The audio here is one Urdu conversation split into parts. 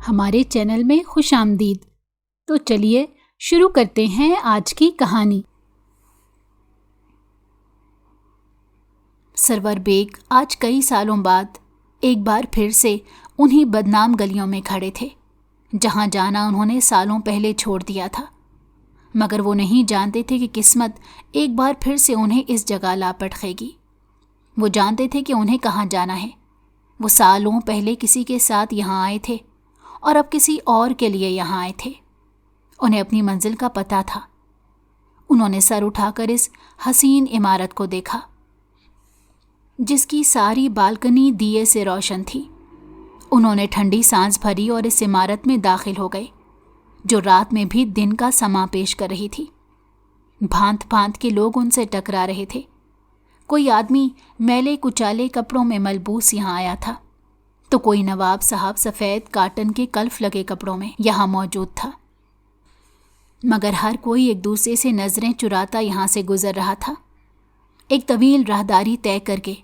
ہمارے چینل میں خوش آمدید۔ تو چلیے شروع کرتے ہیں آج کی کہانی۔ سرور بیگ آج کئی سالوں بعد ایک بار پھر سے انہی بدنام گلیوں میں کھڑے تھے جہاں جانا انہوں نے سالوں پہلے چھوڑ دیا تھا، مگر وہ نہیں جانتے تھے کہ قسمت ایک بار پھر سے انہیں اس جگہ لا پٹخے گی۔ وہ جانتے تھے کہ انہیں کہاں جانا ہے۔ وہ سالوں پہلے کسی کے ساتھ یہاں آئے تھے اور اب کسی اور کے لیے یہاں آئے تھے۔ انہیں اپنی منزل کا پتہ تھا۔ انہوں نے سر اٹھا کر اس حسین عمارت کو دیکھا جس کی ساری بالکنی دیے سے روشن تھی۔ انہوں نے ٹھنڈی سانس بھری اور اس عمارت میں داخل ہو گئے جو رات میں بھی دن کا سما پیش کر رہی تھی۔ بھانت بھانت کے لوگ ان سے ٹکرا رہے تھے۔ کوئی آدمی میلے کچالے کپڑوں میں ملبوس یہاں آیا تھا تو کوئی نواب صاحب سفید کاٹن کے کلف لگے کپڑوں میں یہاں موجود تھا، مگر ہر کوئی ایک دوسرے سے نظریں چراتا یہاں سے گزر رہا تھا۔ ایک طویل راہداری طے کر کے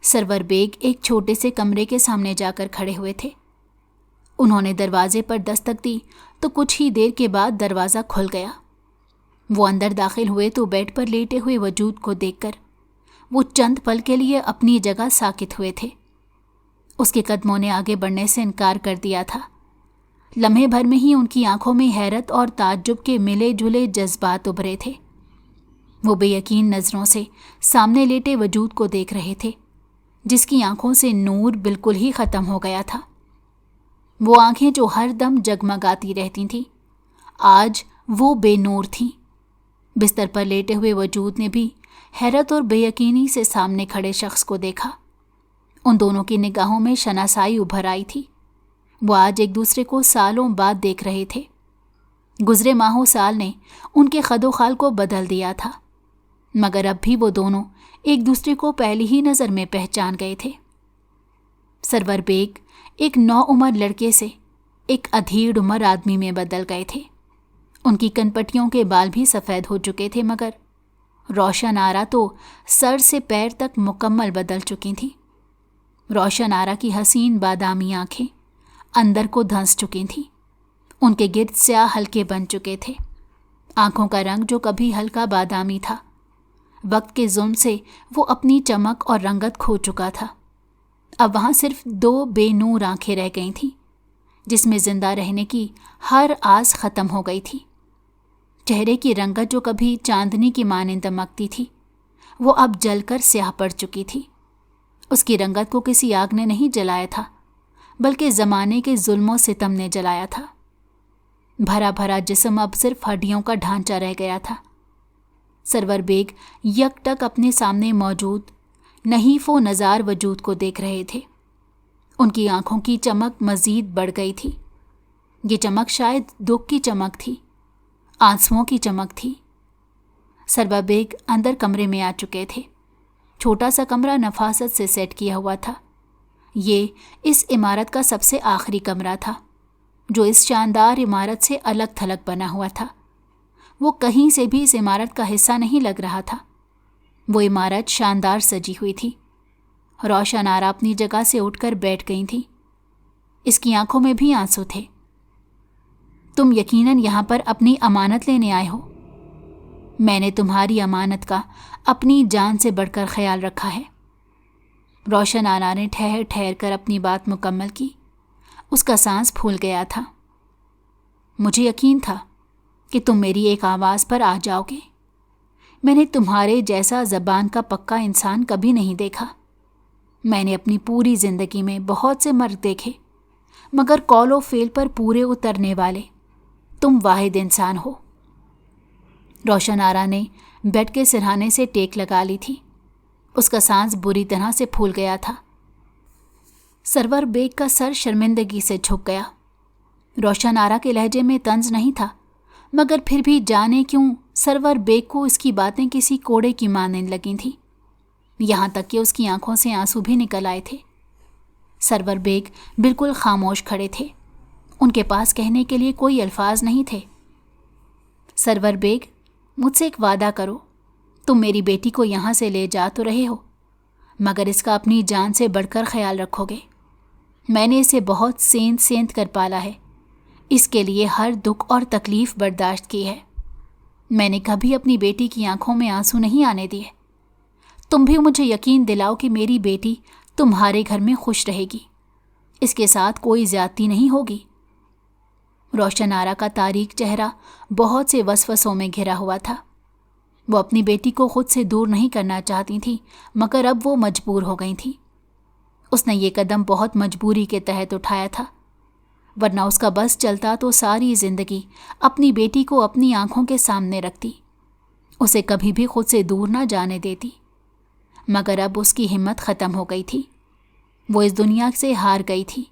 سرور بیگ ایک چھوٹے سے کمرے کے سامنے جا کر کھڑے ہوئے تھے۔ انہوں نے دروازے پر دستک دی تو کچھ ہی دیر کے بعد دروازہ کھل گیا۔ وہ اندر داخل ہوئے تو بیڈ پر لیٹے ہوئے وجود کو دیکھ کر وہ چند پل کے لیے اپنی جگہ ساکت ہوئے تھے۔ اس کے قدموں نے آگے بڑھنے سے انکار کر دیا تھا۔ لمحے بھر میں ہی ان کی آنکھوں میں حیرت اور تعجب کے ملے جلے جذبات ابھرے تھے۔ وہ بے یقین نظروں سے سامنے لیٹے وجود کو دیکھ رہے تھے جس کی آنکھوں سے نور بالکل ہی ختم ہو گیا تھا۔ وہ آنکھیں جو ہر دم جگمگاتی رہتی تھیں آج وہ بے نور تھیں۔ بستر پر لیٹے ہوئے وجود نے بھی حیرت اور بے یقینی سے سامنے کھڑے شخص کو دیکھا۔ ان دونوں کی نگاہوں میں شناسائی ابھر آئی تھی۔ وہ آج ایک دوسرے کو سالوں بعد دیکھ رہے تھے۔ گزرے ماہوں سال نے ان کے خد و خال کو بدل دیا تھا، مگر اب بھی وہ دونوں ایک دوسرے کو پہلی ہی نظر میں پہچان گئے تھے۔ سرور بیگ ایک نوعمر لڑکے سے ایک ادھیڑ عمر آدمی میں بدل گئے تھے۔ ان کی کنپٹیوں کے بال بھی سفید ہو چکے تھے، مگر روشن آرا تو سر سے پیر تک مکمل بدل چکی تھیں۔ روشن آرا کی حسین بادامی آنکھیں اندر کو دھنس چکی تھیں۔ ان کے گرد سیاہ حلقے بن چکے تھے۔ آنکھوں کا رنگ جو کبھی ہلکا بادامی تھا وقت کے ظلم سے وہ اپنی چمک اور رنگت کھو چکا تھا۔ اب وہاں صرف دو بے نور آنکھیں رہ گئی تھیں جس میں زندہ رہنے کی ہر آس ختم ہو گئی تھی۔ چہرے کی رنگت جو کبھی چاندنی کی مانند دمکتی تھی وہ اب جل کر سیاہ پڑ چکی تھی۔ اس کی رنگت کو کسی آگ نے نہیں جلایا تھا بلکہ زمانے کے ظلم و ستم نے جلایا تھا۔ بھرا بھرا جسم اب صرف ہڈیوں کا ڈھانچہ رہ گیا تھا۔ سرور بیگ یک ٹک اپنے سامنے موجود نحیف و نزار وجود کو دیکھ رہے تھے۔ ان کی آنکھوں کی چمک مزید بڑھ گئی تھی۔ یہ چمک شاید دکھ کی چمک تھی، آنسوؤں کی چمک تھی۔ سرور بیگ اندر کمرے میں آ چکے تھے۔ چھوٹا سا کمرہ نفاست سے سیٹ کیا ہوا تھا۔ یہ اس عمارت کا سب سے آخری کمرہ تھا جو اس شاندار عمارت سے الگ تھلگ بنا ہوا تھا۔ وہ کہیں سے بھی اس عمارت کا حصہ نہیں لگ رہا تھا۔ وہ عمارت شاندار سجی ہوئی تھی۔ روشن آرا اپنی جگہ سے اٹھ کر بیٹھ گئی تھی۔ اس کی آنکھوں میں بھی آنسو تھے۔ تم یقیناً یہاں پر اپنی امانت لینے آئے ہو۔ میں نے تمہاری امانت کا اپنی جان سے بڑھ کر خیال رکھا ہے۔ روشن آرا نے ٹھہر ٹھہر کر اپنی بات مکمل کی۔ اس کا سانس پھول گیا تھا۔ مجھے یقین تھا کہ تم میری ایک آواز پر آ جاؤ گے۔ میں نے تمہارے جیسا زبان کا پکا انسان کبھی نہیں دیکھا۔ میں نے اپنی پوری زندگی میں بہت سے مرد دیکھے، مگر قول و فعل پر پورے اترنے والے تم واحد انسان ہو۔ روشن آرا نے بیڈ کے سرہانے سے ٹیک لگا لی تھی۔ اس کا سانس بری طرح سے پھول گیا تھا۔ سرور بیگ کا سر شرمندگی سے جھک گیا۔ روشن آرا کے لہجے میں طنز نہیں تھا، مگر پھر بھی جانے کیوں سرور بیگ کو اس کی باتیں کسی کوڑے کی مانند لگی تھیں، یہاں تک کہ اس کی آنکھوں سے آنسو بھی نکل آئے تھے۔ سرور بیگ بالکل خاموش کھڑے تھے۔ ان کے پاس کہنے کے لیے کوئی الفاظ نہیں تھے۔ سرور بیگ، مجھ سے ایک وعدہ کرو۔ تم میری بیٹی کو یہاں سے لے جا تو رہے ہو، مگر اس کا اپنی جان سے بڑھ کر خیال رکھو گے۔ میں نے اسے بہت سینت سینت کر پالا ہے، اس کے لیے ہر دکھ اور تکلیف برداشت کی ہے۔ میں نے کبھی اپنی بیٹی کی آنکھوں میں آنسو نہیں آنے دیے۔ تم بھی مجھے یقین دلاؤ کہ میری بیٹی تمہارے گھر میں خوش رہے گی، اس کے ساتھ کوئی زیادتی نہیں ہوگی۔ روشن آرا کا تاریک چہرہ بہت سے وسوسوں میں گھرا ہوا تھا۔ وہ اپنی بیٹی کو خود سے دور نہیں کرنا چاہتی تھی، مگر اب وہ مجبور ہو گئی تھی۔ اس نے یہ قدم بہت مجبوری کے تحت اٹھایا تھا، ورنہ اس کا بس چلتا تو ساری زندگی اپنی بیٹی کو اپنی آنکھوں کے سامنے رکھتی، اسے کبھی بھی خود سے دور نہ جانے دیتی۔ مگر اب اس کی ہمت ختم ہو گئی تھی، وہ اس دنیا سے ہار گئی تھی،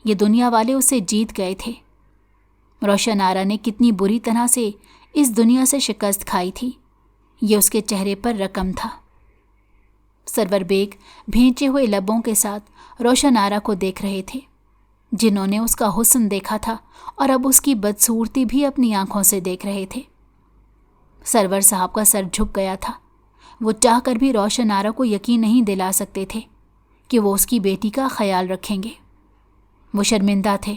یہ دنیا والے اسے جیت گئے تھے۔ روشن آرا نے کتنی بری طرح سے اس دنیا سے شکست کھائی تھی، یہ اس کے چہرے پر رقم تھا۔ سرور بیگ بھینچے ہوئے لبوں کے ساتھ روشن آرا کو دیکھ رہے تھے، جنہوں نے اس کا حسن دیکھا تھا اور اب اس کی بدصورتی بھی اپنی آنکھوں سے دیکھ رہے تھے۔ سرور صاحب کا سر جھک گیا تھا، وہ چاہ کر بھی روشن آرا کو یقین نہیں دلا سکتے تھے کہ وہ اس کی بیٹی کا خیال رکھیں گے۔ وہ شرمندہ تھے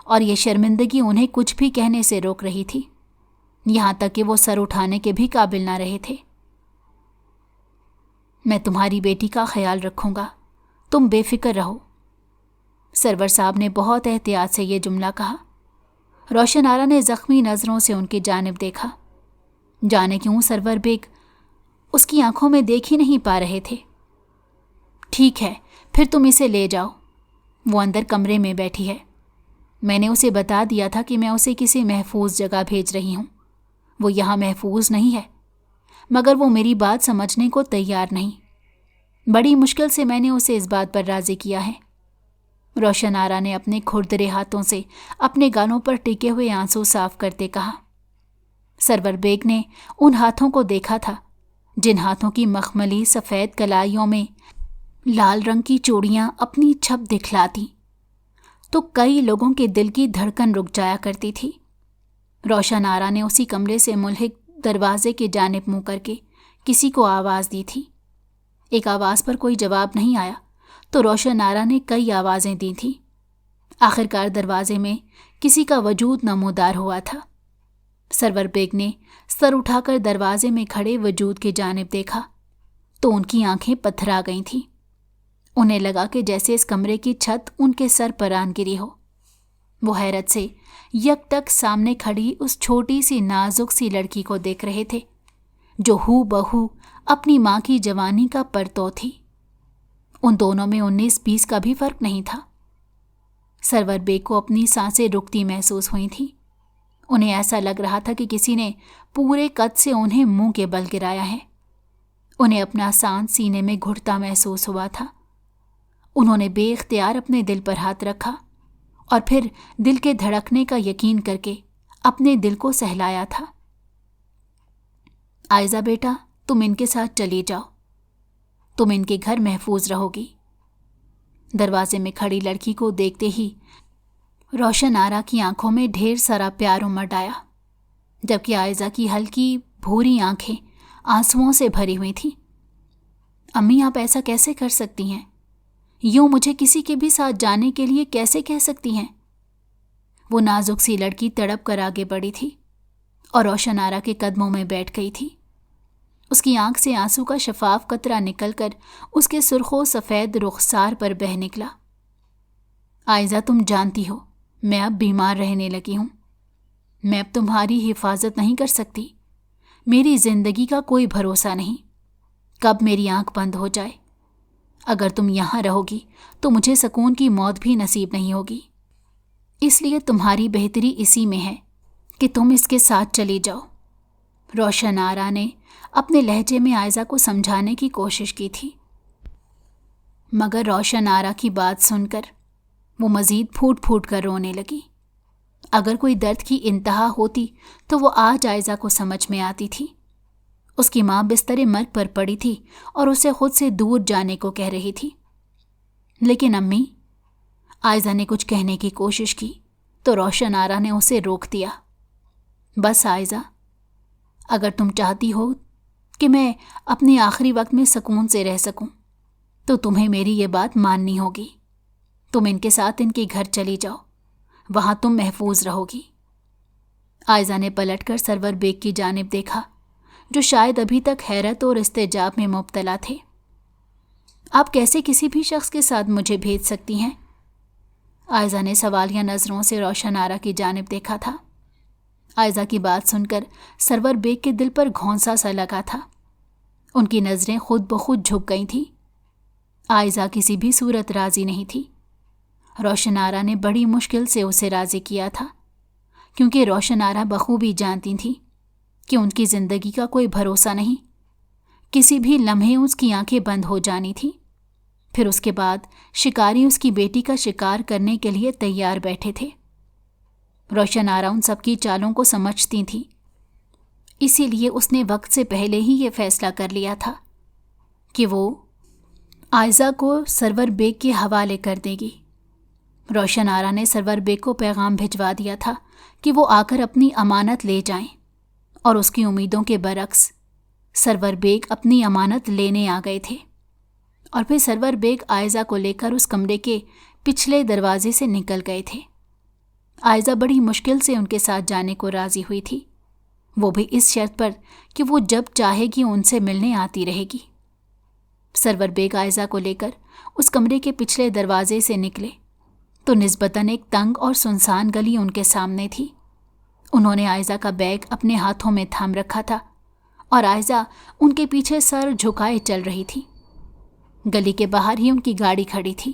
اور یہ شرمندگی انہیں کچھ بھی کہنے سے روک رہی تھی، یہاں تک کہ وہ سر اٹھانے کے بھی قابل نہ رہے تھے۔ میں تمہاری بیٹی کا خیال رکھوں گا، تم بے فکر رہو، سرور صاحب نے بہت احتیاط سے یہ جملہ کہا۔ روشن آرا نے زخمی نظروں سے ان کی جانب دیکھا، جانے کیوں سرور بیگ اس کی آنکھوں میں دیکھ ہی نہیں پا رہے تھے۔ ٹھیک ہے، پھر تم اسے لے جاؤ، وہ اندر کمرے میں بیٹھی ہے۔ میں نے اسے بتا دیا تھا کہ میں اسے کسی محفوظ جگہ بھیج رہی ہوں، وہ یہاں محفوظ نہیں ہے، مگر وہ میری بات سمجھنے کو تیار نہیں۔ بڑی مشکل سے میں نے اسے اس بات پر راضی کیا ہے۔ روشن آرا نے اپنے کھردرے ہاتھوں سے اپنے گالوں پر ٹکے ہوئے آنسو صاف کرتے کہا۔ سرور بیگ نے ان ہاتھوں کو دیکھا تھا جن ہاتھوں کی مخملی سفید کلائیوں میں لال رنگ کی چوڑیاں اپنی چھپ دکھلاتی تو کئی لوگوں کے دل کی دھڑکن رک جایا کرتی تھی۔ روشن آرا نے اسی کمرے سے ملحق دروازے کی جانب منہ کر کے کسی کو آواز دی تھی۔ ایک آواز پر کوئی جواب نہیں آیا تو روشن آرا نے کئی آوازیں دی تھیں۔ آخرکار دروازے میں کسی کا وجود نمودار ہوا تھا۔ سرور بیگ نے سر اٹھا کر دروازے میں کھڑے وجود کی جانب دیکھا تو ان کی آنکھیں پتھرا گئی تھیں۔ انہیں لگا کہ جیسے اس کمرے کی چھت ان کے سر پر آن گری ہو۔ وہ حیرت سے یک ٹک سامنے کھڑی اس چھوٹی سی نازک سی لڑکی کو دیکھ رہے تھے جو ہو بہو اپنی ماں کی جوانی کا پرتو تھی۔ ان دونوں میں 19-20 کا بھی فرق نہیں تھا۔ سرور بیگ کو اپنی سانسیں رکتی محسوس ہوئی تھیں۔ انہیں ایسا لگ رہا تھا کہ کسی نے پورے قد سے انہیں منہ کے بل گرایا ہے۔ انہیں اپنا سانس سینے میں گھٹتا محسوس ہوا تھا۔ انہوں نے بے اختیار اپنے دل پر ہاتھ رکھا اور پھر دل کے دھڑکنے کا یقین کر کے اپنے دل کو سہلایا تھا۔ آئزہ بیٹا، تم ان کے ساتھ چلی جاؤ، تم ان کے گھر محفوظ رہو گی۔ دروازے میں کھڑی لڑکی کو دیکھتے ہی روشن آرا کی آنکھوں میں ڈھیر سارا پیار امڈ آیا، جبکہ آئزہ کی ہلکی بھوری آنکھیں آنسوؤں سے بھری ہوئی تھیں۔ امی، آپ ایسا کیسے کر سکتی ہیں؟ یوں مجھے کسی کے بھی ساتھ جانے کے لیے کیسے کہہ سکتی ہیں؟ وہ نازک سی لڑکی تڑپ کر آگے بڑھی تھی اور روشن آرا کے قدموں میں بیٹھ گئی تھی۔ اس کی آنکھ سے آنسو کا شفاف قطرہ نکل کر اس کے سرخ و سفید رخسار پر بہہ نکلا۔ آئزہ، تم جانتی ہو میں اب بیمار رہنے لگی ہوں، میں اب تمہاری حفاظت نہیں کر سکتی، میری زندگی کا کوئی بھروسہ نہیں، کب میری آنکھ بند ہو جائے۔ اگر تم یہاں رہو گی تو مجھے سکون کی موت بھی نصیب نہیں ہوگی، اس لیے تمہاری بہتری اسی میں ہے کہ تم اس کے ساتھ چلی جاؤ۔ روشن آرا نے اپنے لہجے میں آئزہ کو سمجھانے کی کوشش کی تھی، مگر روشن آرا کی بات سن کر وہ مزید پھوٹ پھوٹ کر رونے لگی۔ اگر کوئی درد کی انتہا ہوتی تو وہ آج آئزہ کو سمجھ میں آتی تھی۔ اس کی ماں بستر مرگ پر پڑی تھی اور اسے خود سے دور جانے کو کہہ رہی تھی۔ لیکن امی، آئزہ نے کچھ کہنے کی کوشش کی تو روشن آرا نے اسے روک دیا۔ بس آئزہ، اگر تم چاہتی ہو کہ میں اپنے آخری وقت میں سکون سے رہ سکوں تو تمہیں میری یہ بات ماننی ہوگی۔ تم ان کے ساتھ ان کے گھر چلی جاؤ، وہاں تم محفوظ رہو گی۔ عائزہ نے پلٹ کر سرور بیگ کی جانب دیکھا، جو شاید ابھی تک حیرت اور استعجاب میں مبتلا تھے۔ آپ کیسے کسی بھی شخص کے ساتھ مجھے بھیج سکتی ہیں؟ عائزہ نے سوالیہ نظروں سے روشن آرا کی جانب دیکھا تھا۔ عائزہ کی بات سن کر سرور بیگ کے دل پر گھونسا سا لگا تھا۔ ان کی نظریں خود بخود جھک گئی تھیں۔ عائزہ کسی بھی صورت راضی نہیں تھی۔ روشن آرا نے بڑی مشکل سے اسے راضی کیا تھا، کیونکہ روشن آرا بخوبی جانتی تھیں کہ ان کی زندگی کا کوئی بھروسہ نہیں۔ کسی بھی لمحے اس کی آنکھیں بند ہو جانی تھیں۔ پھر اس کے بعد شکاری اس کی بیٹی کا شکار کرنے کے لیے تیار بیٹھے تھے۔ روشن آرا ان سب کی چالوں کو سمجھتی تھیں، اسی لیے اس نے وقت سے پہلے ہی یہ فیصلہ کر لیا تھا کہ وہ عائزہ کو سرور بیگ کے حوالے کر دے گی۔ روشن آرا نے سرور بیگ کو پیغام بھجوا دیا تھا کہ وہ آ کر اپنی امانت لے جائیں، اور اس کی امیدوں کے برعکس سرور بیگ اپنی امانت لینے آ گئے تھے۔ اور پھر سرور بیگ عائزہ کو لے کر اس کمرے کے پچھلے دروازے سے نکل گئے تھے۔ عائزہ بڑی مشکل سے ان کے ساتھ جانے کو راضی ہوئی تھی، وہ بھی اس شرط پر کہ وہ جب چاہے گی ان سے ملنے آتی رہے گی۔ سرور بیگ عائزہ کو لے کر اس کمرے کے پچھلے دروازے سے نکلے تو نسبتاً ایک تنگ اور سنسان گلی ان کے سامنے تھی۔ انہوں نے عائزہ کا بیگ اپنے ہاتھوں میں تھام رکھا تھا اور عائزہ ان کے پیچھے سر جھکائے چل رہی تھی۔ گلی کے باہر ہی ان کی گاڑی کھڑی تھی۔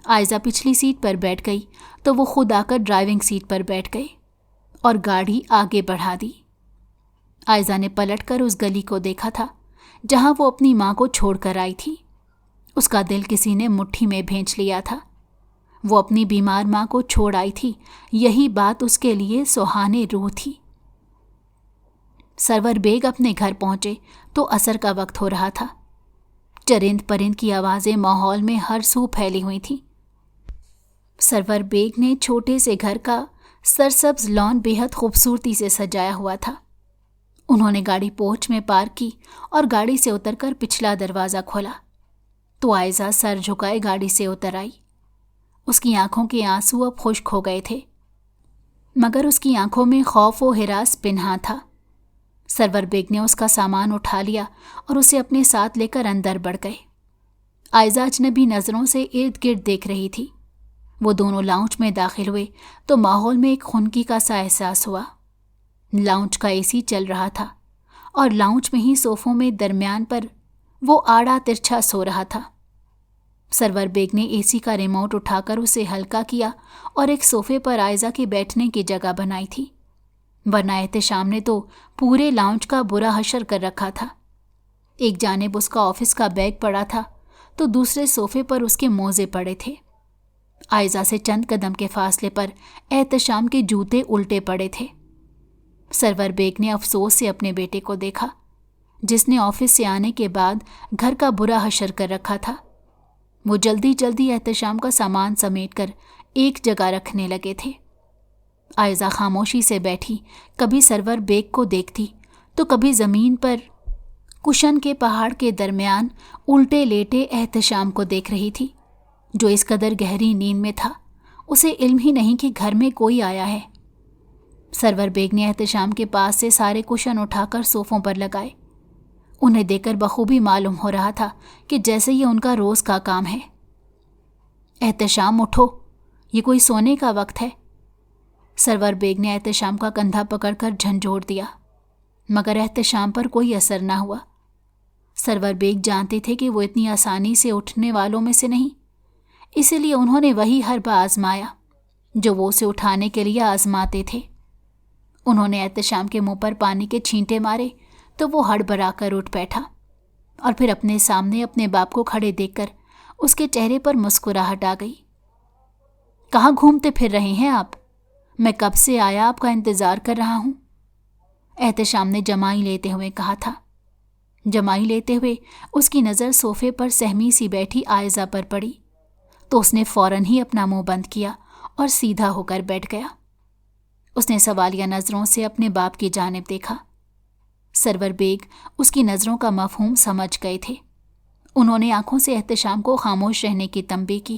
عائزہ پچھلی سیٹ پر بیٹھ گئی تو وہ خود آ کر ڈرائیونگ سیٹ پر بیٹھ گئے اور گاڑی آگے بڑھا دی۔ عائزہ نے پلٹ کر اس گلی کو دیکھا تھا جہاں وہ اپنی ماں کو چھوڑ کر آئی تھی۔ اس کا دل کسی نے مٹھی میں بھینچ لیا تھا۔ وہ اپنی بیمار ماں کو چھوڑ آئی تھی، یہی بات اس کے لیے سہانے روح تھی۔ سرور بیگ اپنے گھر پہنچے تو عصر کا وقت ہو رہا تھا۔ چرند پرند کی آوازیں ماحول میں ہر سو پھیلی ہوئی تھیں۔ سرور بیگ نے چھوٹے سے گھر کا سرسبز لان بے حد خوبصورتی سے سجایا ہوا تھا۔ انہوں نے گاڑی پورچ میں پارک کی اور گاڑی سے اتر کر پچھلا دروازہ کھولا تو عائزہ سر جھکائے گاڑی سے اتر آئی۔ اس کی آنکھوں کے آنسو اب خشک ہو گئے تھے، مگر اس کی آنکھوں میں خوف و ہراس پنہاں تھا۔ سرور بیگ نے اس کا سامان اٹھا لیا اور اسے اپنے ساتھ لے کر اندر بڑھ گئے۔ عائزہ اجنبی نظروں سے ارد گرد دیکھ رہی تھی۔ وہ دونوں لاؤنج میں داخل ہوئے تو ماحول میں ایک خنکی کا سا احساس ہوا۔ لاؤنج کا اے سی چل رہا تھا اور لاؤنج میں ہی صوفوں میں درمیان پر وہ آڑا ترچھا سو رہا تھا۔ سرور بیگ نے اے سی کا ریموٹ اٹھا کر اسے ہلکا کیا اور ایک صوفے پر عائزہ کے بیٹھنے کی جگہ بنائی تھی، ورنہ احتشام نے تو پورے لاؤنج کا برا حشر کر رکھا تھا۔ ایک جانب اس کا آفس کا بیگ پڑا تھا تو دوسرے صوفے پر اس کے موزے پڑے تھے۔ عائزہ سے چند قدم کے فاصلے پر احتشام کے جوتے الٹے پڑے تھے۔ سرور بیگ نے افسوس سے اپنے بیٹے کو دیکھا، جس نے آفس سے آنے کے بعد گھر کا برا حشر کر رکھا تھا۔ وہ جلدی جلدی احتشام کا سامان سمیٹ کر ایک جگہ رکھنے لگے تھے۔ عائزہ خاموشی سے بیٹھی کبھی سرور بیگ کو دیکھتی تو کبھی زمین پر کشن کے پہاڑ کے درمیان الٹے لیٹے احتشام کو دیکھ رہی تھی، جو اس قدر گہری نیند میں تھا اسے علم ہی نہیں کہ گھر میں کوئی آیا ہے۔ سرور بیگ نے احتشام کے پاس سے سارے کشن اٹھا کر صوفوں پر لگائے۔ انہیں دیکھ کر بخوبی معلوم ہو رہا تھا کہ جیسے یہ ان کا روز کا کام ہے۔ احتشام اٹھو، یہ کوئی سونے کا وقت ہے۔ سرور بیگ نے احتشام کا کندھا پکڑ کر جھنجھوڑ دیا، مگر احتشام پر کوئی اثر نہ ہوا۔ سرور بیگ جانتے تھے کہ وہ اتنی آسانی سے اٹھنے والوں میں سے نہیں، اسی لیے انہوں نے وہی حربہ آزمایا جو وہ اسے اٹھانے کے لیے آزماتے تھے۔ انہوں نے احتشام کے منہ پر پانی کے چھینٹے مارے تو وہ ہڑبڑا کر اٹھ بیٹھا، اور پھر اپنے سامنے اپنے باپ کو کھڑے دیکھ کر اس کے چہرے پر مسکراہٹ آ گئی۔ کہاں گھومتے پھر رہے ہیں آپ؟ میں کب سے آیا آپ کا انتظار کر رہا ہوں، احتشام نے جمائی لیتے ہوئے کہا تھا۔ جمائی لیتے ہوئے اس کی نظر صوفے پر سہمی سی بیٹھی عائزہ پر پڑی تو اس نے فوراً ہی اپنا منہ بند کیا اور سیدھا ہو کر بیٹھ گیا۔ اس نے سوالیہ نظروں سے اپنے باپ کی جانب دیکھا۔ سرور بیگ اس کی نظروں کا مفہوم سمجھ گئے تھے۔ انہوں نے آنکھوں سے احتشام کو خاموش رہنے کی تنبیہ کی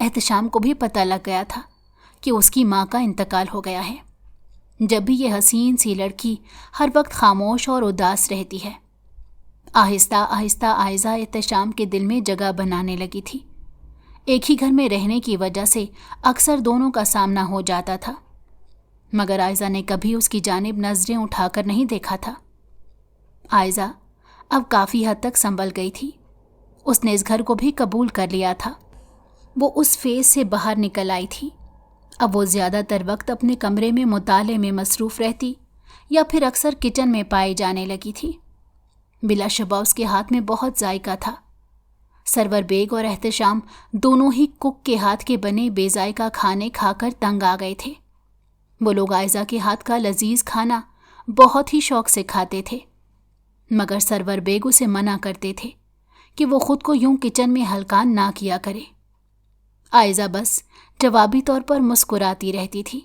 احتشام کو بھی پتہ لگ گیا تھا کہ اس کی ماں کا انتقال ہو گیا ہے۔ جب بھی یہ حسین سی لڑکی ہر وقت خاموش اور اداس رہتی ہے۔ آہستہ آہستہ عائزہ احتشام کے دل میں جگہ بنانے لگی تھی۔ ایک ہی گھر میں رہنے کی وجہ سے اکثر دونوں کا سامنا ہو جاتا تھا، مگر عائزہ نے کبھی اس کی جانب نظریں اٹھا کر نہیں دیکھا تھا۔ عائزہ اب کافی حد تک سنبھل گئی تھی۔ اس نے اس گھر کو بھی قبول کر لیا تھا۔ وہ اس فیز سے باہر نکل آئی تھی۔ اب وہ زیادہ تر وقت اپنے کمرے میں مطالعے میں مصروف رہتی یا پھر اکثر کچن میں پائی جانے لگی تھی۔ بلا شبہ اس کے ہاتھ میں بہت ذائقہ تھا۔ سرور بیگ اور احتشام دونوں ہی کک کے ہاتھ کے بنے بے ذائقہ کھانے کھا کر تنگ آ گئے تھے۔ وہ لوگ عائزہ کے ہاتھ کا لذیذ کھانا بہت ہی شوق سے کھاتے تھے، مگر سرور بیگ اسے منع کرتے تھے کہ وہ خود کو یوں کچن میں ہلکان نہ کیا کرے۔ عائزہ بس جوابی طور پر مسکراتی رہتی تھی،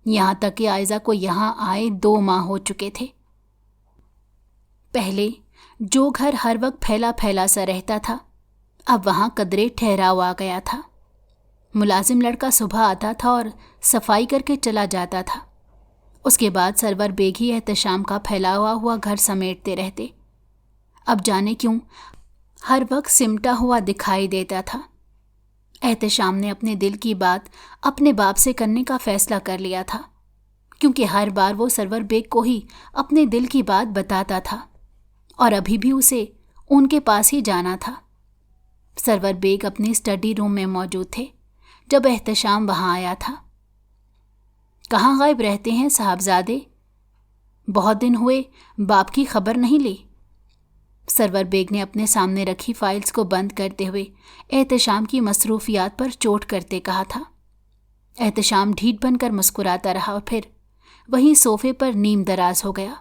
یہاں تک کہ عائزہ کو یہاں آئے 2 ماہ ہو چکے تھے۔ پہلے جو گھر ہر وقت پھیلا پھیلا سا رہتا تھا، اب وہاں قدرے ٹھہراؤ آ گیا تھا۔ ملازم لڑکا صبح آتا تھا اور صفائی کر کے چلا جاتا تھا۔ اس کے بعد سرور بیگ ہی احتشام کا پھیلا ہوا گھر سمیٹتے رہتے۔ اب جانے کیوں ہر وقت سمٹا ہوا دکھائی دیتا تھا۔ احتشام نے اپنے دل کی بات اپنے باپ سے کرنے کا فیصلہ کر لیا تھا، کیونکہ ہر بار وہ سرور بیگ کو ہی اپنے دل کی بات بتاتا تھا اور ابھی بھی اسے ان کے پاس ہی جانا تھا۔ سرور بیگ اپنے اسٹڈی روم میں موجود تھے جب احتشام وہاں آیا تھا۔ کہاں غائب رہتے ہیں صاحبزادے؟ بہت دن ہوئے، باپ کی خبر نہیں لی۔ سرور بیگ نے اپنے سامنے رکھی فائلز کو بند کرتے ہوئے احتشام کی مصروفیات پر چوٹ کرتے کہا تھا۔ احتشام ڈھیٹ بن کر مسکراتا رہا اور پھر وہیں صوفے پر نیم دراز ہو گیا۔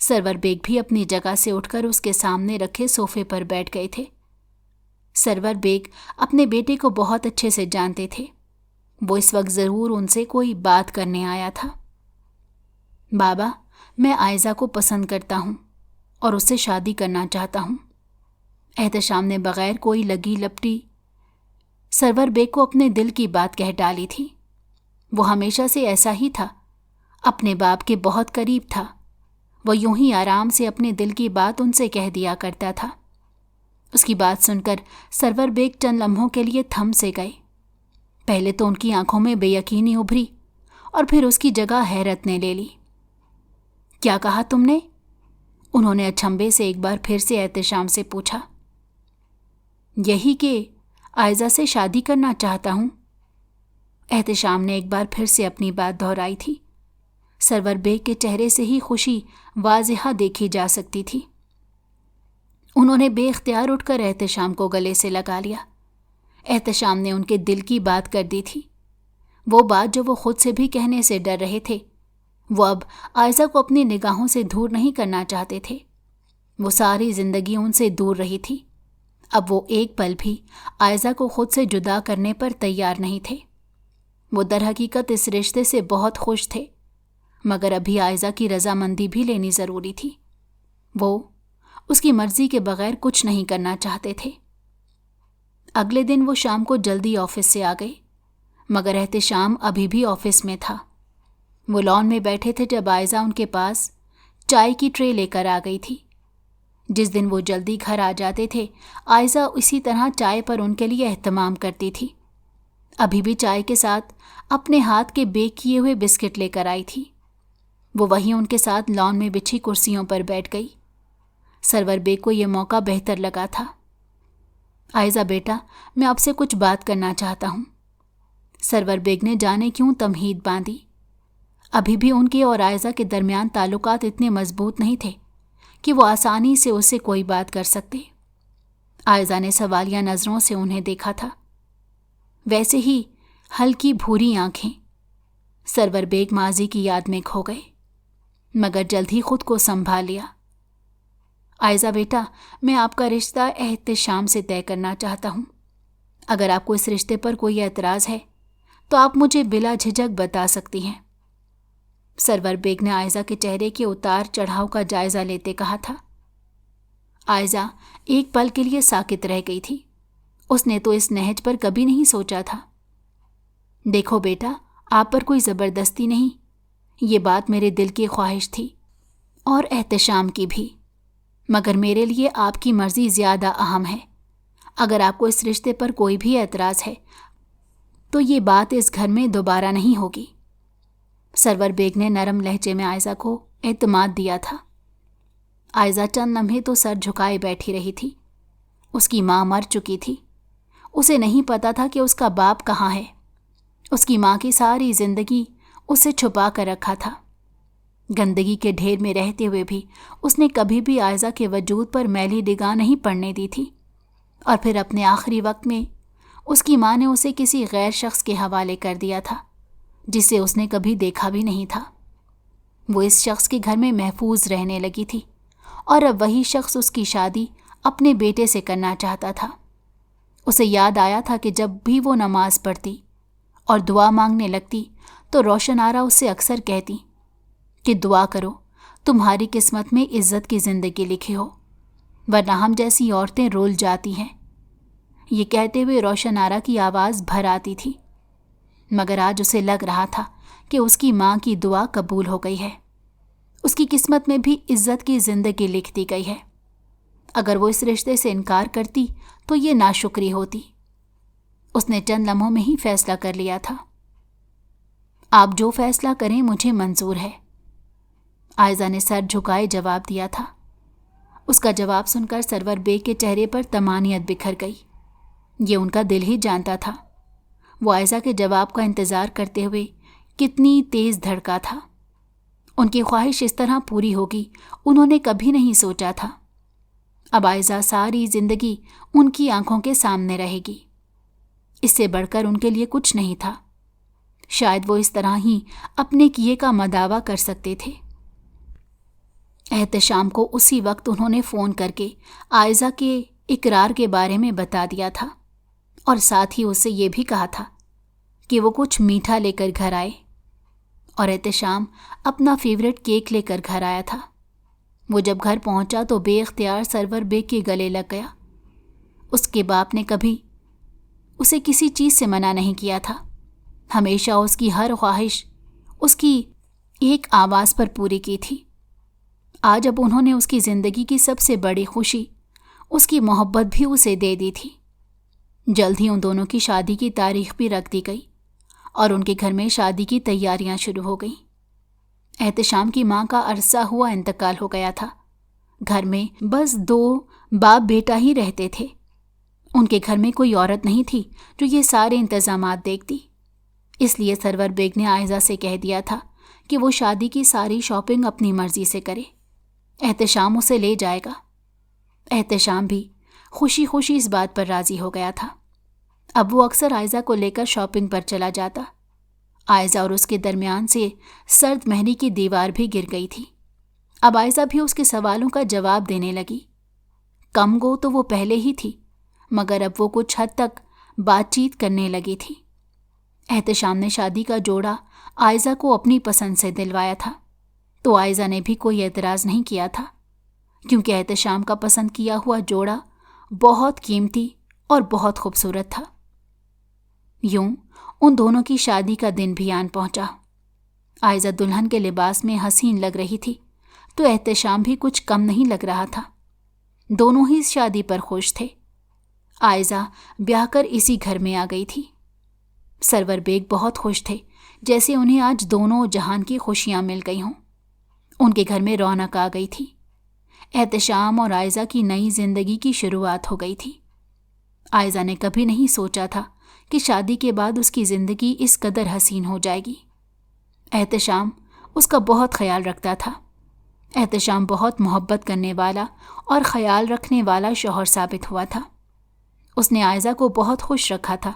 سرور بیگ بھی اپنی جگہ سے اٹھ کر اس کے سامنے رکھے صوفے پر بیٹھ گئے تھے۔ سرور بیگ اپنے بیٹے کو بہت اچھے سے جانتے تھے۔ وہ اس وقت ضرور ان سے کوئی بات کرنے آیا تھا۔ بابا، میں عائزہ کو پسند کرتا ہوں اور اس سے شادی کرنا چاہتا ہوں۔ احتشام نے بغیر کوئی لگی لپٹی سرور بیگ کو اپنے دل کی بات کہہ ڈالی تھی۔ وہ ہمیشہ سے ایسا ہی تھا، اپنے باپ کے بہت قریب تھا۔ وہ یوں ہی آرام سے اپنے دل کی بات ان سے کہہ دیا کرتا تھا۔ اس کی بات سن کر سرور بیگ چند لمحوں کے لیے تھم سے گئے۔ پہلے تو ان کی آنکھوں میں بے یقینی ابھری اور پھر اس کی جگہ حیرت نے لے لی۔ کیا کہا تم نے؟ انہوں نے اچھمبے سے ایک بار پھر سے احتشام سے پوچھا۔ یہی کہ عائزہ سے شادی کرنا چاہتا ہوں۔ احتشام نے ایک بار پھر سے اپنی بات دہرائی تھی۔ سرور بیگ کے چہرے سے ہی خوشی واضح دیکھی جا سکتی تھی۔ انہوں نے بے اختیار اٹھ کر احتشام کو گلے سے لگا لیا۔ احتشام نے ان کے دل کی بات کر دی تھی، وہ بات جو وہ خود سے بھی کہنے سے ڈر رہے تھے۔ وہ اب عائزہ کو اپنی نگاہوں سے دور نہیں کرنا چاہتے تھے۔ وہ ساری زندگی ان سے دور رہی تھی، اب وہ ایک پل بھی عائزہ کو خود سے جدا کرنے پر تیار نہیں تھے۔ وہ در حقیقت اس رشتے سے بہت خوش تھے، مگر ابھی عائزہ کی رضامندی بھی لینی ضروری تھی۔ وہ اس کی مرضی کے بغیر کچھ نہیں کرنا چاہتے تھے۔ اگلے دن وہ شام کو جلدی آفس سے آ گئے، مگر احتشام ابھی بھی آفس میں تھا۔ وہ لان میں بیٹھے تھے جب عائزہ ان کے پاس چائے کی ٹرے لے کر آ گئی تھی۔ جس دن وہ جلدی گھر آ جاتے تھے، عائزہ اسی طرح چائے پر ان کے لیے اہتمام کرتی تھی۔ ابھی بھی چائے کے ساتھ اپنے ہاتھ کے بیک کیے ہوئے بسکٹ لے کر آئی تھی۔ وہ وہیں ان کے ساتھ لان میں بچھی کرسیوں پر بیٹھ گئی۔ سرور بیگ کو یہ موقع بہتر لگا تھا۔ عائزہ بیٹا، میں آپ سے کچھ بات کرنا چاہتا ہوں۔ سرور بیگ نے جانے کیوں تمہید باندھی۔ ابھی بھی ان کے اور عائزہ کے درمیان تعلقات اتنے مضبوط نہیں تھے کہ وہ آسانی سے اس سے کوئی بات کر سکتے۔ عائزہ نے سوالیہ نظروں سے انہیں دیکھا تھا، ویسے ہی ہلکی بھوری آنکھیں۔ سرور بیگ ماضی کی یاد میں کھو گئے، مگر جلد ہی خود کو سنبھال لیا۔ عائزہ بیٹا، میں آپ کا رشتہ احتشام سے طے کرنا چاہتا ہوں۔ اگر آپ کو اس رشتے پر کوئی اعتراض ہے تو آپ مجھے بلا جھجک بتا سکتی ہیں۔ سرور بیگ نے عائزہ کے چہرے کے اتار چڑھاؤ کا جائزہ لیتے کہا تھا۔ عائزہ ایک پل کے لیے ساکت رہ گئی تھی اس نے تو اس نہج پر کبھی نہیں سوچا تھا۔ دیکھو بیٹا، آپ پر کوئی زبردستی نہیں، یہ بات میرے دل کی خواہش تھی اور احتشام کی بھی، مگر میرے لیے آپ کی مرضی زیادہ اہم ہے۔ اگر آپ کو اس رشتے پر کوئی بھی اعتراض ہے تو یہ بات اس گھر میں دوبارہ نہیں ہوگی۔ سرور بیگ نے نرم لہجے میں عائزہ کو اعتماد دیا تھا۔ عائزہ چند لمحے تو سر جھکائے بیٹھی رہی تھی۔ اس کی ماں مر چکی تھی۔ اسے نہیں پتا تھا کہ اس کا باپ کہاں ہے۔ اس کی ماں کی ساری زندگی اسے چھپا کر رکھا تھا۔ گندگی کے ڈھیر میں رہتے ہوئے بھی اس نے کبھی بھی عائزہ کے وجود پر میلی نگاہ نہیں پڑنے دی تھی، اور پھر اپنے آخری وقت میں اس کی ماں نے اسے کسی غیر شخص کے حوالے کر دیا تھا جسے اس نے کبھی دیکھا بھی نہیں تھا۔ وہ اس شخص کے گھر میں محفوظ رہنے لگی تھی، اور اب وہی شخص اس کی شادی اپنے بیٹے سے کرنا چاہتا تھا۔ اسے یاد آیا تھا کہ جب بھی وہ نماز پڑھتی اور دعا مانگنے لگتی تو روشن آرا اس سے اکثر کہتی کہ دعا کرو، تمہاری قسمت میں عزت کی زندگی لکھی ہو، ورنہ ہم جیسی عورتیں رول جاتی ہیں۔ یہ کہتے ہوئے روشن آرا کی آواز بھر آتی تھی، مگر آج اسے لگ رہا تھا کہ اس کی ماں کی دعا قبول ہو گئی ہے۔ اس کی قسمت میں بھی عزت کی زندگی لکھ دی گئی ہے۔ اگر وہ اس رشتے سے انکار کرتی تو یہ ناشکری ہوتی۔ اس نے چند لمحوں میں ہی فیصلہ کر لیا تھا۔ آپ جو فیصلہ کریں مجھے منظور ہے، عائزہ نے سر جھکائے جواب دیا تھا۔ اس کا جواب سن کر سرور بیگ کے چہرے پر طمانینت بکھر گئی۔ یہ ان کا دل ہی جانتا تھا۔ وہ عائزہ کے جواب کا انتظار کرتے ہوئے کتنی تیز دھڑکا تھا۔ ان کی خواہش اس طرح پوری ہوگی انہوں نے کبھی نہیں سوچا تھا۔ اب عائزہ ساری زندگی ان کی آنکھوں کے سامنے رہے گی۔ اس سے بڑھ کر ان کے لیے کچھ نہیں تھا۔ شاید وہ اس طرح ہی اپنے کیے کا مداوع کر سکتے تھے۔ احتشام کو اسی وقت انہوں نے فون کر کے عائزہ کے اقرار کے بارے میں بتا دیا تھا، اور ساتھ ہی اس سے یہ بھی کہا تھا کہ وہ کچھ میٹھا لے کر گھر آئے، اور احتشام اپنا فیورٹ کیک لے کر گھر آیا تھا۔ وہ جب گھر پہنچا تو بے اختیار سرور بیگ کے گلے لگ گیا۔ اس کے باپ نے کبھی اسے کسی چیز سے منع نہیں کیا تھا، ہمیشہ اس کی ہر خواہش اس کی ایک آواز پر پوری کی تھی۔ آج اب انہوں نے اس کی زندگی کی سب سے بڑی خوشی، اس کی محبت بھی اسے دے دی تھی۔ جلد ہی ان دونوں کی شادی کی تاریخ بھی رکھ دی گئی، اور ان کے گھر میں شادی کی تیاریاں شروع ہو گئیں۔ احتشام کی ماں کا عرصہ ہوا انتقال ہو گیا تھا۔ گھر میں بس 2 باپ بیٹا ہی رہتے تھے۔ ان کے گھر میں کوئی عورت نہیں تھی جو یہ سارے انتظامات دیکھتی۔ اس لیے سرور بیگ نے عائزہ سے کہہ دیا تھا کہ وہ شادی کی ساری شاپنگ اپنی مرضی سے کرے، احتشام اسے لے جائے گا۔ احتشام بھی خوشی خوشی اس بات پر راضی ہو گیا تھا۔ اب وہ اکثر عائزہ کو لے کر شاپنگ پر چلا جاتا۔ عائزہ اور اس کے درمیان سے سرد مہری کی دیوار بھی گر گئی تھی۔ اب عائزہ بھی اس کے سوالوں کا جواب دینے لگی۔ کم گو تو وہ پہلے ہی تھی، مگر اب وہ کچھ حد تک بات چیت کرنے لگی تھی۔ احتشام نے شادی کا جوڑا عائزہ کو اپنی پسند سے دلوایا تھا، تو عائزہ نے بھی کوئی اعتراض نہیں کیا تھا، کیونکہ احتشام کا پسند کیا ہوا جوڑا بہت قیمتی اور بہت خوبصورت تھا۔ یوں ان دونوں کی شادی کا دن بھی آن پہنچا۔ عائزہ دلہن کے لباس میں حسین لگ رہی تھی تو احتشام بھی کچھ کم نہیں لگ رہا تھا۔ دونوں ہی اس شادی پر خوش تھے۔ عائزہ بیاہ کر اسی گھر میں آ گئی تھی۔ سرور بیگ بہت خوش تھے، جیسے انہیں آج دونوں جہان کی خوشیاں مل گئی ہوں۔ ان کے گھر میں رونق آ گئی تھی۔ احتشام اور عائزہ کی نئی زندگی کی شروعات ہو گئی تھی۔ عائزہ نے کبھی نہیں سوچا تھا کہ شادی کے بعد اس کی زندگی اس قدر حسین ہو جائے گی۔ احتشام اس کا بہت خیال رکھتا تھا۔ احتشام بہت محبت کرنے والا اور خیال رکھنے والا شوہر ثابت ہوا تھا۔ اس نے عائزہ کو بہت خوش رکھا تھا۔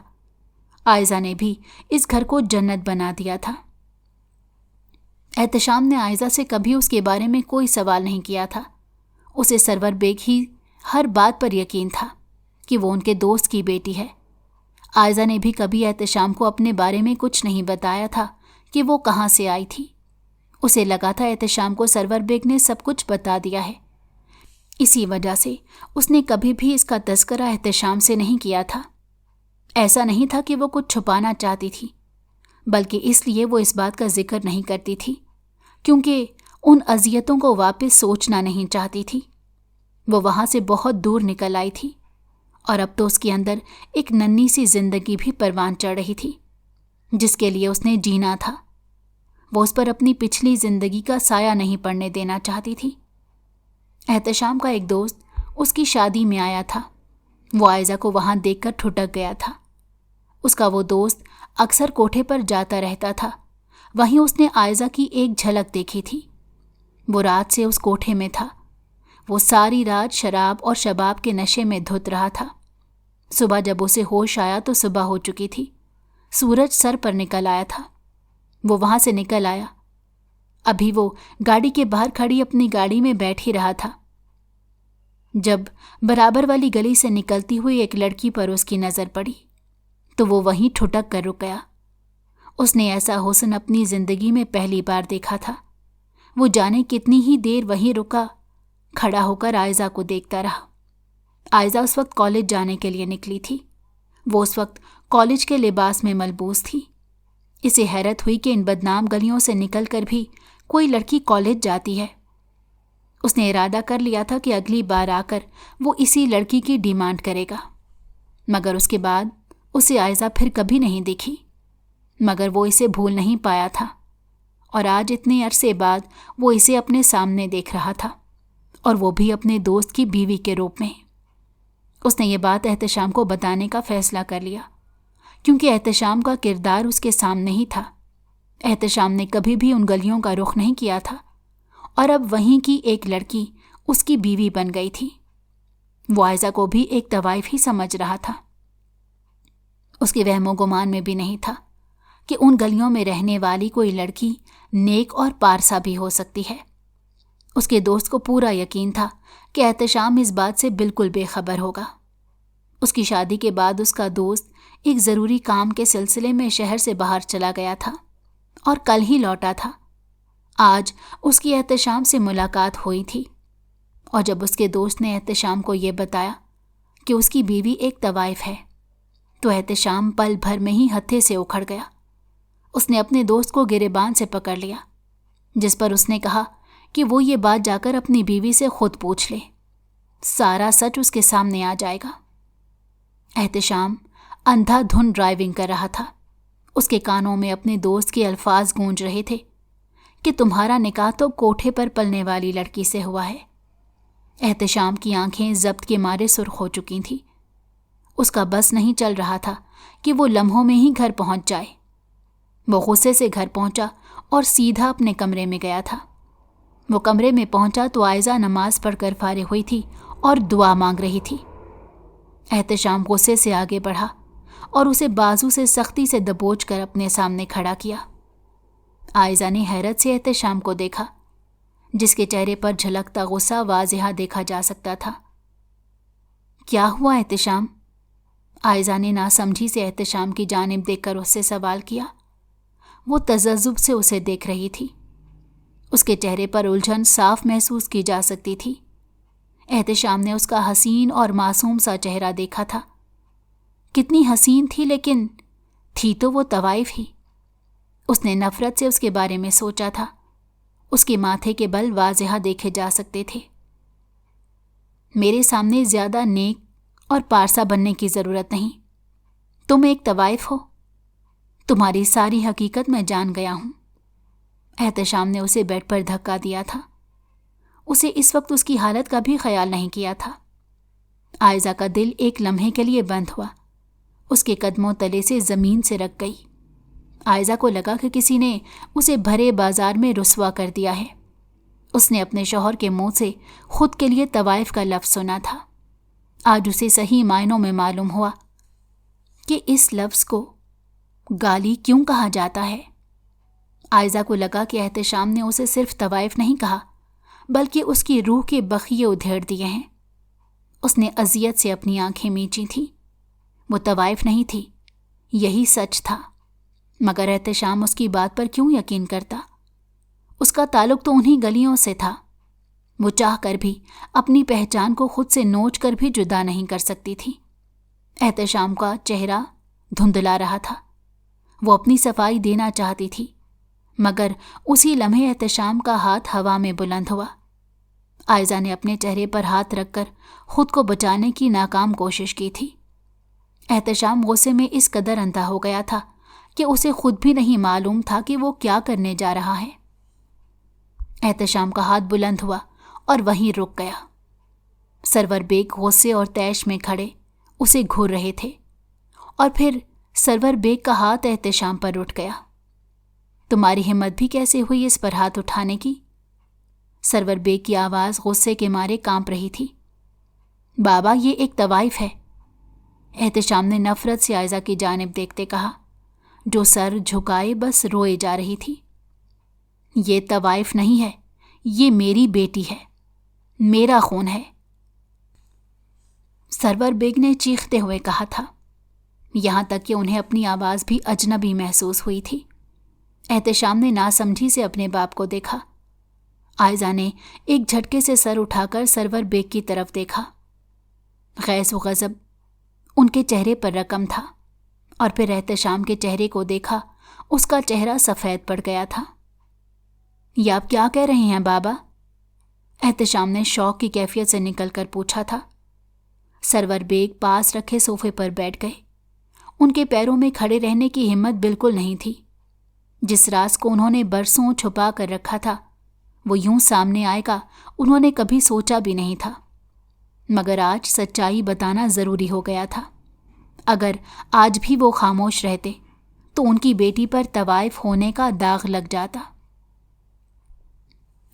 عائزہ نے بھی اس گھر کو جنت بنا دیا تھا۔ احتشام نے عائزہ سے کبھی اس کے بارے میں کوئی سوال نہیں کیا تھا۔ اسے سرور بیگ ہی ہر بات پر یقین تھا کہ وہ ان کے دوست کی بیٹی ہے۔ عائزہ نے بھی کبھی احتشام کو اپنے بارے میں کچھ نہیں بتایا تھا کہ وہ کہاں سے آئی تھی۔ اسے لگا تھا احتشام کو سرور بیگ نے سب کچھ بتا دیا ہے، اسی وجہ سے اس نے کبھی بھی اس کا تذکرہ احتشام سے نہیں کیا تھا۔ ایسا نہیں تھا کہ وہ کچھ چھپانا چاہتی تھی، بلکہ اس لیے وہ اس بات کا ذکر نہیں کرتی تھی کیونکہ ان اذیتوں کو واپس سوچنا نہیں چاہتی تھی۔ وہ وہاں سے بہت دور نکل آئی تھی اور اب تو اس کے اندر ایک ننھی سی زندگی بھی پروان چڑھ رہی تھی جس کے لیے اس نے جینا تھا۔ وہ اس پر اپنی پچھلی زندگی کا سایہ نہیں پڑنے دینا چاہتی تھی۔ احتشام کا ایک دوست اس کی شادی میں آیا تھا۔ وہ عائزہ کو وہاں دیکھ کر ٹھٹک گیا تھا۔ اس کا وہ دوست اکثر کوٹھے پر جاتا رہتا تھا، وہیں اس نے عائزہ کی ایک جھلک دیکھی تھی۔ وہ رات سے اس کوٹھے میں تھا۔ وہ ساری رات شراب اور شباب کے نشے میں دھت رہا تھا۔ صبح جب اسے ہوش آیا تو صبح ہو چکی تھی، سورج سر پر نکل آیا تھا۔ وہ وہاں سے نکل آیا۔ ابھی وہ گاڑی کے باہر کھڑی اپنی گاڑی میں بیٹھ ہی رہا تھا جب برابر والی گلی سے نکلتی ہوئی ایک لڑکی پر اس کی نظر پڑی تو وہ وہیں ٹھٹک کر رک گیا۔ اس نے ایسا حسن اپنی زندگی میں پہلی بار دیکھا تھا۔ وہ جانے کتنی ہی دیر وہیں رکا، کھڑا ہو کر عائزہ کو دیکھتا رہا۔ عائزہ اس وقت کالج جانے کے لیے نکلی تھی۔ وہ اس وقت کالج کے لباس میں ملبوس تھی۔ اسے حیرت ہوئی کہ ان بدنام گلیوں سے نکل کر بھی کوئی لڑکی کالج جاتی ہے۔ اس نے ارادہ کر لیا تھا کہ اگلی بار آ کر وہ اسی لڑکی کی ڈیمانڈ کرے گا، مگر اس کے بعد اسے عائزہ پھر کبھی نہیں دیکھی۔ مگر وہ اسے بھول نہیں پایا تھا اور آج اتنے عرصے بعد وہ اسے اپنے سامنے دیکھ رہا تھا، اور وہ بھی اپنے دوست کی بیوی کے روپ میں۔ اس نے یہ بات احتشام کو بتانے کا فیصلہ کر لیا کیونکہ احتشام کا کردار اس کے سامنے ہی تھا۔ احتشام نے کبھی بھی ان گلیوں کا رخ نہیں کیا تھا اور اب وہیں کی ایک لڑکی اس کی بیوی بن گئی تھی۔ وہ عائزہ کو بھی ایک طوائف ہی سمجھ رہا تھا۔ اس کے وہم و گمان میں بھی نہیں تھا کہ ان گلیوں میں رہنے والی کوئی لڑکی نیک اور پارسا بھی ہو سکتی ہے۔ اس کے دوست کو پورا یقین تھا کہ احتشام اس بات سے بالکل بے خبر ہوگا۔ اس کی شادی کے بعد اس کا دوست ایک ضروری کام کے سلسلے میں شہر سے باہر چلا گیا تھا اور کل ہی لوٹا تھا۔ آج اس کی احتشام سے ملاقات ہوئی تھی اور جب اس کے دوست نے احتشام کو یہ بتایا کہ اس کی بیوی ایک طوائف ہے تو احتشام پل بھر میں ہی ہتھے سے اکھڑ گیا۔ اس نے اپنے دوست کو گریبان سے پکڑ لیا، جس پر اس نے کہا کہ وہ یہ بات جا کر اپنی بیوی سے خود پوچھ لے، سارا سچ اس کے سامنے آ جائے گا۔ احتشام اندھا دھن ڈرائیونگ کر رہا تھا۔ اس کے کانوں میں اپنے دوست کے الفاظ گونج رہے تھے کہ تمہارا نکاح تو کوٹھے پر پلنے والی لڑکی سے ہوا ہے۔ احتشام کی آنکھیں ضبط کے مارے سرخ ہو چکی تھیں۔ اس کا بس نہیں چل رہا تھا کہ وہ لمحوں میں ہی گھر پہنچ جائے۔ وہ غصے سے گھر پہنچا اور سیدھا اپنے کمرے میں گیا تھا۔ وہ کمرے میں پہنچا تو عائزہ نماز پڑھ کر فارغ ہوئی تھی اور دعا مانگ رہی تھی۔ احتشام غصے سے آگے بڑھا اور اسے بازو سے سختی سے دبوچ کر اپنے سامنے کھڑا کیا۔ عائزہ نے حیرت سے احتشام کو دیکھا، جس کے چہرے پر جھلکتا غصہ واضح دیکھا جا سکتا تھا۔ کیا ہوا احتشام؟ عائزہ نے ناسمجھی سے احتشام کی جانب دیکھ کر اس سے سوال کیا۔ وہ تذبذب سے اسے دیکھ رہی تھی۔ اس کے چہرے پر الجھن صاف محسوس کی جا سکتی تھی۔ احتشام نے اس کا حسین اور معصوم سا چہرہ دیکھا تھا۔ کتنی حسین تھی، لیکن تھی تو وہ طوائف ہی۔ اس نے نفرت سے اس کے بارے میں سوچا تھا۔ اس کے ماتھے کے بل واضح دیکھے جا سکتے تھے۔ میرے سامنے زیادہ نیک اور پارسا بننے کی ضرورت نہیں۔ تم ایک طوائف ہو۔ تمہاری ساری حقیقت میں جان گیا ہوں۔ احتشام نے اسے بیڈ پر دھکا دیا تھا۔ اسے اس وقت اس کی حالت کا بھی خیال نہیں کیا تھا۔ عائزہ کا دل ایک لمحے کے لیے بند ہوا، اس کے قدموں تلے سے زمین سے رک گئی۔ عائزہ کو لگا کہ کسی نے اسے بھرے بازار میں رسوا کر دیا ہے۔ اس نے اپنے شوہر کے منہ سے خود کے لیے طوائف کا لفظ سنا تھا۔ آج اسے صحیح معنوں میں معلوم ہوا کہ اس لفظ کو گالی کیوں کہا جاتا ہے۔ عائزہ کو لگا کہ احتشام نے اسے صرف طوائف نہیں کہا، بلکہ اس کی روح کے بخیے ادھیڑ دیے ہیں۔ اس نے اذیت سے اپنی آنکھیں میچی تھیں۔ وہ طوائف نہیں تھی، یہی سچ تھا، مگر احتشام اس کی بات پر کیوں یقین کرتا؟ اس کا تعلق تو انہی گلیوں سے تھا۔ وہ چاہ کر بھی اپنی پہچان کو خود سے نوچ کر بھی جدا نہیں کر سکتی تھی۔ احتشام کا چہرہ دھندلا رہا تھا۔ وہ اپنی صفائی دینا چاہتی تھی، مگر اسی لمحے احتشام کا ہاتھ ہوا میں بلند ہوا۔ عائزہ نے اپنے چہرے پر ہاتھ رکھ کر خود کو بچانے کی ناکام کوشش کی تھی۔ احتشام غصے میں اس قدر اندھا ہو گیا تھا کہ اسے خود بھی نہیں معلوم تھا کہ وہ کیا کرنے جا رہا ہے۔ احتشام کا ہاتھ بلند ہوا اور وہیں رک گیا۔ سرور بیگ غصے اور طیش میں کھڑے اسے گھور رہے تھے، اور پھر سرور بیگ کا ہاتھ احتشام پر اٹھ گیا۔ تمہاری ہمت بھی کیسے ہوئی اس پر ہاتھ اٹھانے کی؟ سرور بیگ کی آواز غصے کے مارے کانپ رہی تھی۔ بابا، یہ ایک طوائف ہے، احتشام نے نفرت سے عائزہ کی جانب دیکھتے کہا، جو سر جھکائے بس روئے جا رہی تھی۔ یہ طوائف نہیں ہے، یہ میری بیٹی ہے، میرا خون ہے، سرور بیگ نے چیختے ہوئے کہا تھا، یہاں تک کہ انہیں اپنی آواز بھی اجنبی محسوس ہوئی تھی۔ احتشام نے ناسمجھی سے اپنے باپ کو دیکھا۔ عائزہ نے ایک جھٹکے سے سر اٹھا کر سرور بیگ کی طرف دیکھا۔ غیظ و غضب ان کے چہرے پر رقم تھا، اور پھر احتشام کے چہرے کو دیکھا، اس کا چہرہ سفید پڑ گیا تھا۔ یہ آپ کیا کہہ رہے ہیں بابا؟ احتشام نے شوق کی کیفیت سے نکل کر پوچھا تھا۔ سرور بیگ پاس رکھے صوفے پر بیٹھ گئے۔ ان کے پیروں میں کھڑے رہنے کی ہمت بالکل نہیں تھی۔ جس راز کو انہوں نے برسوں چھپا کر رکھا تھا، وہ یوں سامنے آئے گا انہوں نے کبھی سوچا بھی نہیں تھا، مگر آج سچائی بتانا ضروری ہو گیا تھا۔ اگر آج بھی وہ خاموش رہتے تو ان کی بیٹی پر طوائف ہونے کا داغ لگ جاتا۔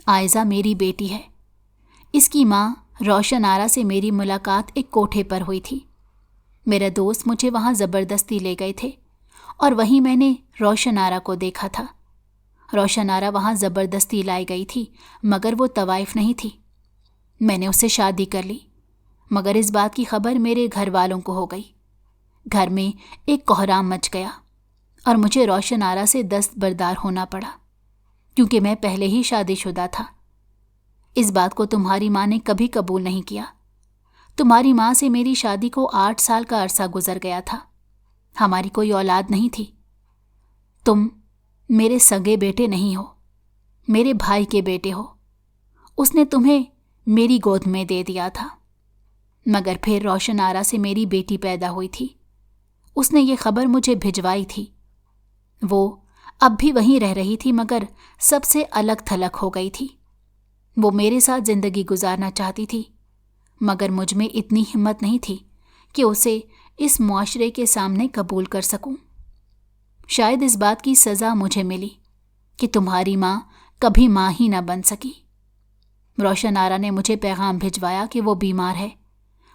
عائزہ میری بیٹی ہے۔ اس کی ماں روشن آرا سے میری ملاقات ایک کوٹھے پر ہوئی تھی۔ میرا دوست مجھے وہاں زبردستی لے گئے تھے، اور وہیں میں نے روشن آرا کو دیکھا تھا۔ روشن آرا وہاں زبردستی لائی گئی تھی، مگر وہ طوائف نہیں تھی۔ میں نے اس سے شادی کر لی، مگر اس بات کی خبر میرے گھر والوں کو ہو گئی۔ گھر میں ایک کوہرام مچ گیا، اور مجھے روشن آرا سے دستبردار ہونا پڑا، کیونکہ میں پہلے ہی شادی شدہ تھا۔ اس بات کو تمہاری ماں نے کبھی قبول نہیں کیا۔ تمہاری ماں سے میری شادی کو 8 سال کا عرصہ گزر گیا تھا۔ ہماری کوئی اولاد نہیں تھی۔ تم میرے سگے بیٹے نہیں ہو، میرے بھائی کے بیٹے ہو۔ اس نے تمہیں میری گود میں دے دیا تھا، مگر پھر روشن آرا سے میری بیٹی پیدا ہوئی تھی۔ اس نے یہ خبر مجھے بھجوائی تھی۔ وہ اب بھی وہیں رہ رہی تھی، مگر سب سے الگ تھلگ ہو گئی تھی۔ وہ میرے ساتھ زندگی گزارنا چاہتی تھی، مگر مجھ میں اتنی ہمت نہیں تھی کہ اسے اس معاشرے کے سامنے قبول کر سکوں۔ شاید اس بات کی سزا مجھے ملی کہ تمہاری ماں کبھی ماں ہی نہ بن سکی۔ روشن آرا نے مجھے پیغام بھجوایا کہ وہ بیمار ہے،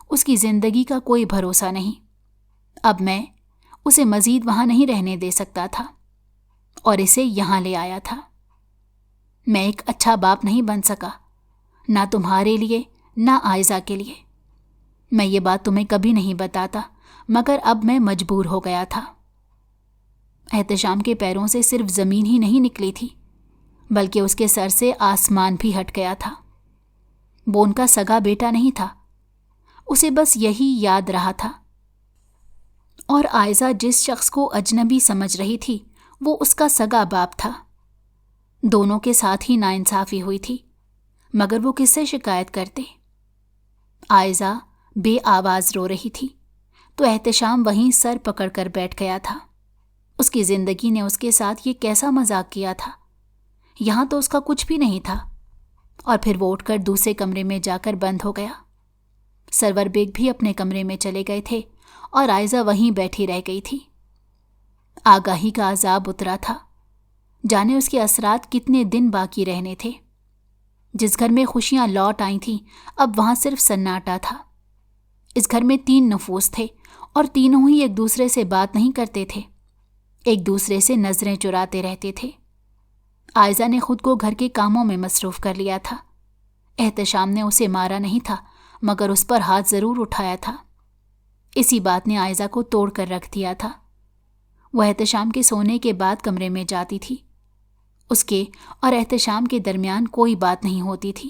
اس کی زندگی کا کوئی بھروسہ نہیں۔ اب میں اسے مزید وہاں نہیں رہنے دے سکتا تھا، اور اسے یہاں لے آیا تھا۔ میں ایک اچھا باپ نہیں بن سکا، نہ تمہارے لیے نہ عائزہ کے لیے۔ میں یہ بات تمہیں کبھی نہیں بتاتا، مگر اب میں مجبور ہو گیا تھا۔ احتشام کے پیروں سے صرف زمین ہی نہیں نکلی تھی، بلکہ اس کے سر سے آسمان بھی ہٹ گیا تھا۔ وہ ان کا سگا بیٹا نہیں تھا، اسے بس یہی یاد رہا تھا، اور عائزہ جس شخص کو اجنبی سمجھ رہی تھی وہ اس کا سگا باپ تھا۔ دونوں کے ساتھ ہی ناانصافی ہوئی تھی، مگر وہ کس سے شکایت کرتے؟ عائزہ بے آواز رو رہی تھی تو احتشام وہیں سر پکڑ کر بیٹھ گیا تھا۔ اس کی زندگی نے اس کے ساتھ یہ کیسا مذاق کیا تھا؟ یہاں تو اس کا کچھ بھی نہیں تھا۔ اور پھر وہ اٹھ کر دوسرے کمرے میں جا کر بند ہو گیا۔ سرور بیگ بھی اپنے کمرے میں چلے گئے تھے، اور عائزہ وہیں بیٹھی رہ گئی تھی۔ آگاہی کا عذاب اترا تھا، جانے اس کے اثرات کتنے دن باقی رہنے تھے۔ جس گھر میں خوشیاں لوٹ آئی تھیں، اب وہاں صرف سناٹا تھا۔ اس گھر میں 3 نفوس تھے، اور تینوں ہی ایک دوسرے سے بات نہیں کرتے تھے، ایک دوسرے سے نظریں چراتے رہتے تھے۔ عائزہ نے خود کو گھر کے کاموں میں مصروف کر لیا تھا۔ احتشام نے اسے مارا نہیں تھا، مگر اس پر ہاتھ ضرور اٹھایا تھا۔ اسی بات نے عائزہ کو توڑ کر رکھ دیا تھا۔ وہ احتشام کے سونے کے بعد کمرے میں جاتی تھی۔ اس کے اور احتشام کے درمیان کوئی بات نہیں ہوتی تھی۔